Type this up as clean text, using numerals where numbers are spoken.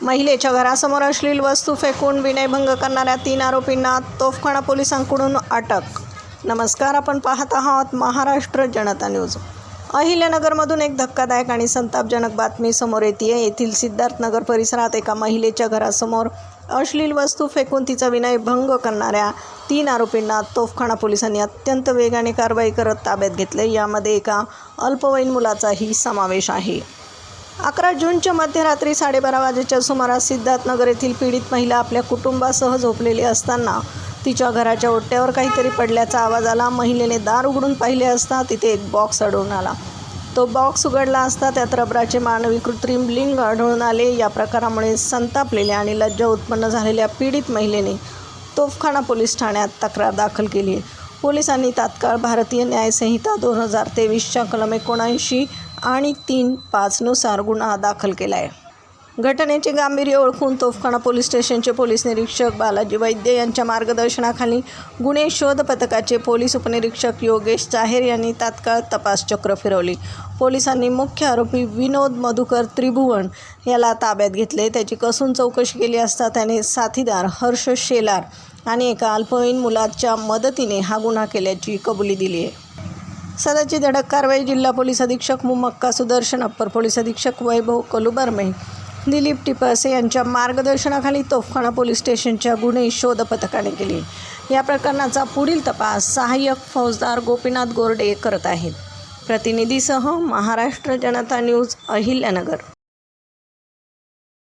महिलेच्या घरासमोर अश्लील वस्तू फेकून विनयभंग करणाऱ्या 3 आरोपींना तोफखाना पोलिसांकडून अटक। नमस्कार, आपण पाहत आहात महाराष्ट्र जनता न्यूज। अहिल्यानगरमधून एक धक्कादायक आणि संतापजनक बातमी समोर येते। येथील सिद्धार्थनगर परिसरात एका महिलेच्या घरासमोर अश्लील वस्तू फेकून तिचा विनयभंग करणाऱ्या 3 आरोपींना तोफखाना पोलिसांनी अत्यंत वेगाने कारवाई करत ताब्यात घेतले। यामध्ये एका अल्पवयीन मुलाचाही समावेश आहे। 11 जूनच्या मध्यरात्री 12:30 वाजेच्या सुमारास सिद्धार्थनगर येथील पीडित महिला आपल्या कुटुंबासह झोपलेली असताना तिच्या घराच्या ओट्यावर काहीतरी पडल्याचा आवाज आला। महिलेने दार उघडून पाहिले असता तिथे एक बॉक्स आढळून आला। तो बॉक्स उघडला असता त्यात रबराचे मानवी कृत्रिम लिंग आढळून आले। या प्रकारामुळे संतापलेल्या आणि लज्जा उत्पन्न झालेल्या पीडित महिलेने तोफखाना पोलीस ठाण्यात तक्रार दाखल केली। पोलिसांनी तात्काळ भारतीय न्याय संहिता 2023च्या कलम 79 आणि 3(5) नुसार गुन्हा दाखल केला आहे। घटनेचे गांभीर्य ओळखून तोफखाना पोलीस स्टेशनचे पोलीस निरीक्षक बालाजी वैद्य यांच्या मार्गदर्शनाखाली गुन्हे शोध पथकाचे पोलीस उपनिरीक्षक योगेश चाहेर यांनी तात्काळ तपास चक्र फिरवली। पोलिसांनी मुख्य आरोपी विनोद मधुकर त्रिभुवन याला ताब्यात घेतले। त्याची कसून चौकशी केली असता त्याने साथीदार हर्ष शेलार आणि एका अल्पवयीन मुलाच्या मदतीने हा गुन्हा केल्याची कबुली दिली आहे। सदरची धडक कारवाई जिल्हा पोलीस अधीक्षक मुमक्का सुदर्शन, अप्पर पोलीस अधीक्षक वैभव कलुबर्मे, दिलीप टिपसे यांच्या मार्गदर्शनाखाली तोफखाना पोलीस स्टेशनच्या गुन्हे शोध पथकाने केली। या प्रकरणाचा पुढील तपास सहाय्यक फौजदार गोपीनाथ गोरडे करत आहेत। प्रतिनिधीसह महाराष्ट्र जनता न्यूज, अहिल्यानगर।